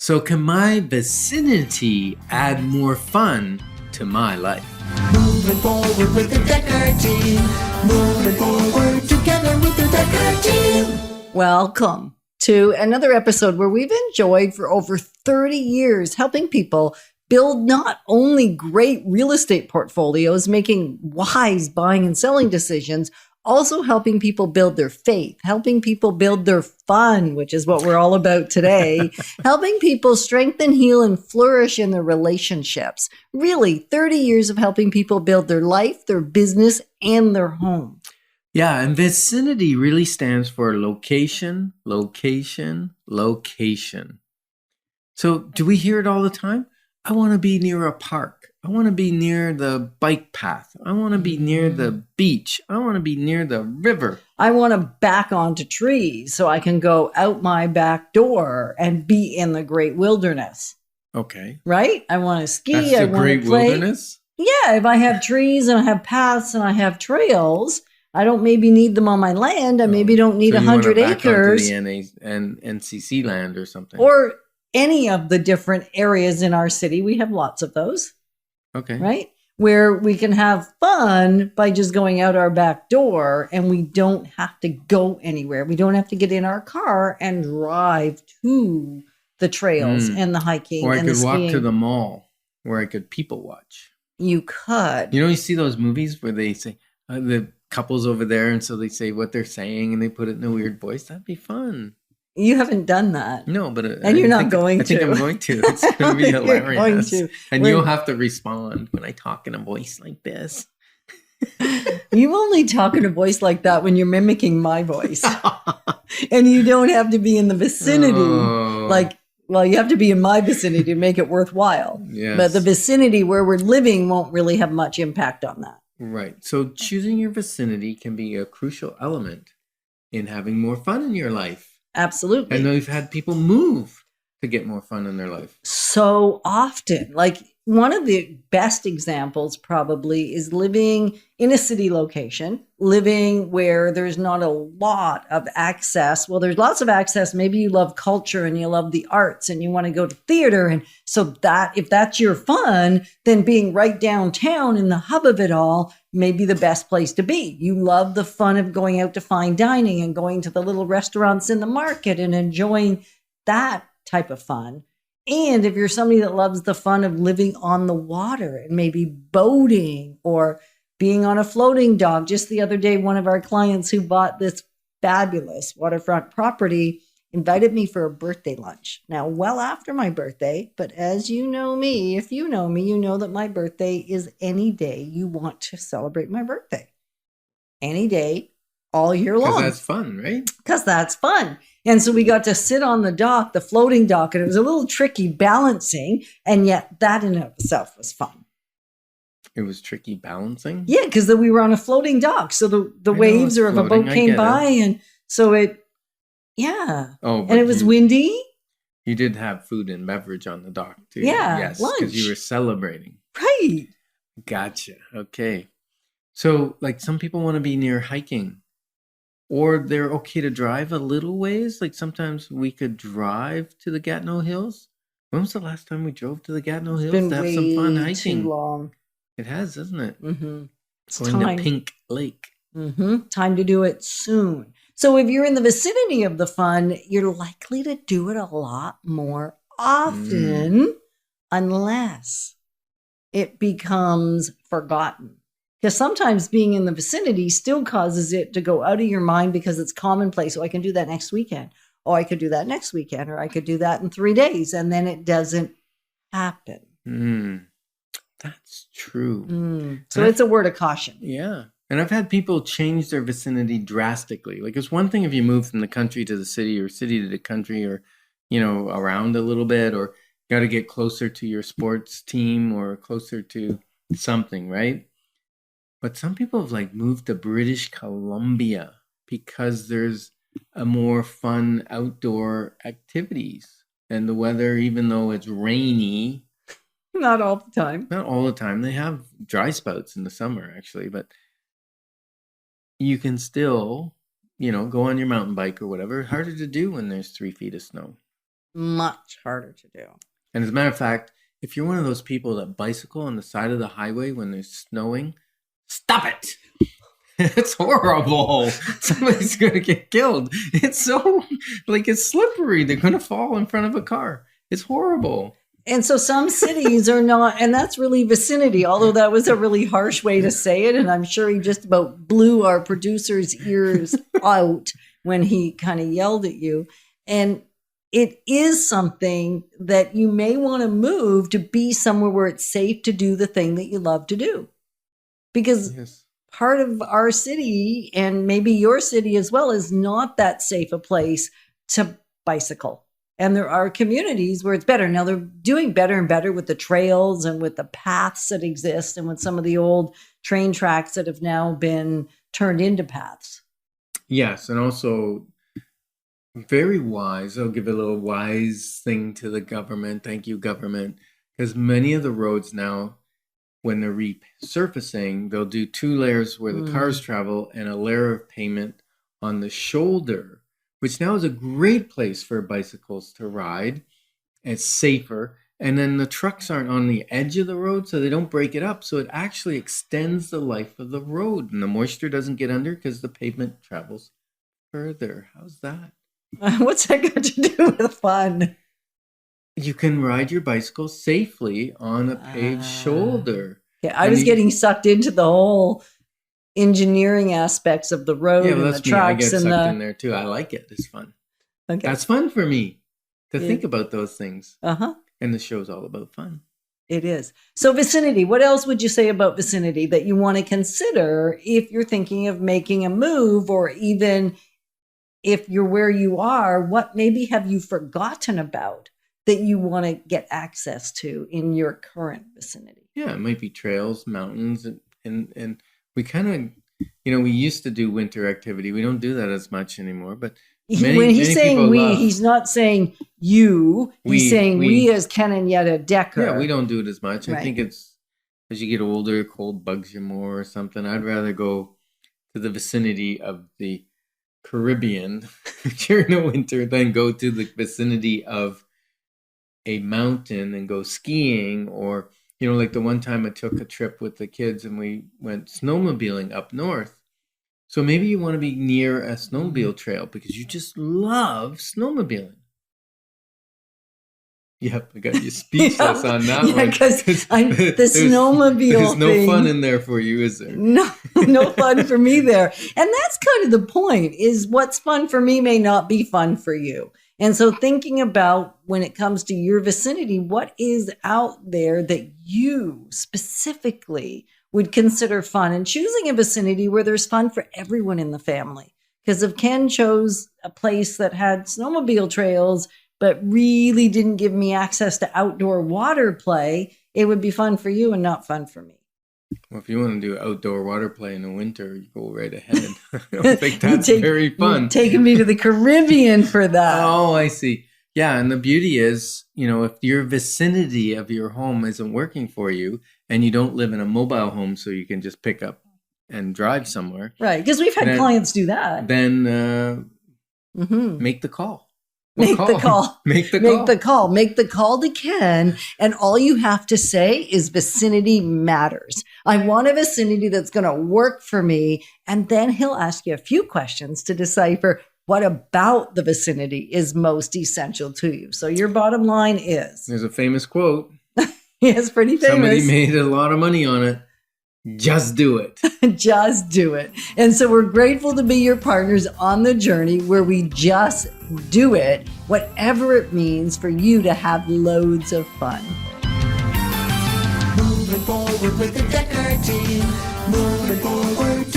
So can my vicinity add more fun to my life? Moving forward with the Decker team. Moving forward together with the Decker team. Welcome to another episode where we've enjoyed for over 30 years helping people build not only great real estate portfolios, making wise buying and selling decisions, also helping people build their faith, helping people build their fun, which is what we're all about today, helping people strengthen, heal, and flourish in their relationships. Really, 30 years of helping people build their life, their business, and their home. Yeah, and vicinity really stands for location, location, location. So do we hear it all the time? I want to be near a park. I want to be near the bike path. I want to be near the beach. I want to be near the river. I want to back onto trees so I can go out my back door and be in the great wilderness. Okay. Right? I want to ski. That's the I want great to play. wilderness? Yeah, if I have trees and I have paths and I have trails, I don't maybe need them on my land. I maybe don't need 100 acres. The NCC land or something. Or any of the different areas in our city. We have lots of those. Okay. Right? Where we can have fun by just going out our back door and we don't have to go anywhere. We don't have to get in our car and drive to the trails and the hiking or and the skiing. I could walk to the mall where I could people watch. You could. You know, you see those movies where they say the couple's over there and so they say what they're saying and they put it in a weird voice. That'd be fun. You haven't done that. No, but and you're not going to. I think I'm going to. It's going to be hilarious. Going to. And you'll have to respond when I talk in a voice like this. You only talk in a voice like that when you're mimicking my voice. And you don't have to be in the vicinity. You have to be in my vicinity to make it worthwhile. Yes. But the vicinity where we're living won't really have much impact on that. Right. So choosing your vicinity can be a crucial element in having more fun in your life. Absolutely. And we've had people move to get more fun in their life. So often. Like one of the best examples probably is living in a city location, living where there's not a lot of access. Well, there's lots of access. Maybe you love culture and you love the arts and you want to go to theater. And so that if that's your fun, then being right downtown in the hub of it all may be the best place to be. You love the fun of going out to fine dining and going to the little restaurants in the market and enjoying that type of fun. And if you're somebody that loves the fun of living on the water and maybe boating or being on a floating dock. Just the other day, one of our clients who bought this fabulous waterfront property invited me for a birthday lunch. Now, well after my birthday, but as you know me, if you know me, you know that my birthday is any day you want to celebrate my birthday. Any day, all year long. Because that's fun, right? Because that's fun. And so we got to sit on the dock, the floating dock, and it was a little tricky balancing, and yet that in and of itself was fun. It was tricky balancing? Yeah, because we were on a floating dock. So the waves or if a boat came by, and so yeah. Oh, and it was windy. You did have food and beverage on the dock too. Yeah, yes, lunch. Because you were celebrating. Right. Gotcha. Okay. So like some people want to be near hiking. Or they're okay to drive a little ways. Like sometimes we could drive to the Gatineau Hills. When was the last time we drove to the Gatineau Hills to have some fun hiking? Too long. It has, hasn't it? Mm-hmm. It's going time. to Pink Lake. Mm-hmm. Time to do it soon. So if you're in the vicinity of the fun, you're likely to do it a lot more often unless it becomes forgotten. Because sometimes being in the vicinity still causes it to go out of your mind because it's commonplace. Oh, I can do that next weekend. Oh, I could do that next weekend. Or I could do that in 3 days. And then it doesn't happen. That's true. So it's a word of caution. Yeah. And I've had people change their vicinity drastically. Like it's one thing if you move from the country to the city or city to the country or, around a little bit or got to get closer to your sports team or closer to something, right? But some people have moved to British Columbia because there's a more fun outdoor activities and the weather, even though it's rainy. Not all the time. Not all the time. They have dry spouts in the summer actually, but you can still, go on your mountain bike or whatever. Harder to do when there's 3 feet of snow. Much harder to do. And as a matter of fact, if you're one of those people that bicycle on the side of the highway when it's snowing, stop it. It's horrible. Somebody's going to get killed. It's so, it's slippery. They're going to fall in front of a car. It's horrible. And so some cities are not, and that's really vicinity, although that was a really harsh way to say it. And I'm sure he just about blew our producer's ears out when he kind of yelled at you. And it is something that you may want to move to be somewhere where it's safe to do the thing that you love to do. Because Yes. part of our city, and maybe your city as well, is not that safe a place to bicycle. And there are communities where it's better. Now they're doing better and better with the trails and with the paths that exist and with some of the old train tracks that have now been turned into paths. Yes, and also very wise. I'll give a little wise thing to the government. Thank you, government. Because many of the roads now, when they're resurfacing, they'll do 2 layers where the cars travel and a layer of pavement on the shoulder, which now is a great place for bicycles to ride. It's safer. And then the trucks aren't on the edge of the road, so they don't break it up. So it actually extends the life of the road. And the moisture doesn't get under because the pavement travels further. How's that? What's that got to do with fun? You can ride your bicycle safely on a paved shoulder. Yeah, I was getting sucked into the whole engineering aspects of the road Yeah, well, and that's the me. I trucks get and sucked in there too. I like it. It's fun. Okay. That's fun for me to Yeah. think about those things. Uh-huh. And the show's all about fun. It is. So vicinity, what else would you say about vicinity that you want to consider if you're thinking of making a move, or even if you're where you are, what maybe have you forgotten about that you want to get access to in your current vicinity? Yeah, it might be trails, mountains, and we kind of, we used to do winter activity. We don't do that as much anymore, but When he's saying people we, love- he's not saying you. He's saying we as Ken and Yetta Decker. Yeah, we don't do it as much. I Right. think it's as you get older, cold bugs you more or something. I'd rather go to the vicinity of the Caribbean during the winter than go to the vicinity of a mountain and go skiing, or like the one time I took a trip with the kids and we went snowmobiling up north. So maybe you want to be near a snowmobile trail because you just love snowmobiling. Yep, I got you speechless on that one. Yeah, because the snowmobile There's no thing, fun in there for you, is there? No fun for me there. And that's kind of the point, is what's fun for me may not be fun for you. And so thinking about, when it comes to your vicinity, what is out there that you specifically would consider fun, and choosing a vicinity where there's fun for everyone in the family. Because if Ken chose a place that had snowmobile trails, but really didn't give me access to outdoor water play, it would be fun for you and not fun for me. Well, if you want to do outdoor water play in the winter, you go right ahead. I don't think that's very fun. You're taking me to the Caribbean for that. Oh, I see. Yeah, and the beauty is, if your vicinity of your home isn't working for you, and you don't live in a mobile home so you can just pick up and drive somewhere. Right, because we've had clients do that. Then make the call. Make the call. Make the call. Make the call to Ken. And all you have to say is vicinity matters. I want a vicinity that's going to work for me. And then he'll ask you a few questions to decipher what about the vicinity is most essential to you. So your bottom line is. There's a famous quote. It's pretty famous. Somebody made a lot of money on it. Just do it. Just do it. And so we're grateful to be your partners on the journey where we just do it, whatever it means for you to have loads of fun. Moving forward with the Decker team. Moving forward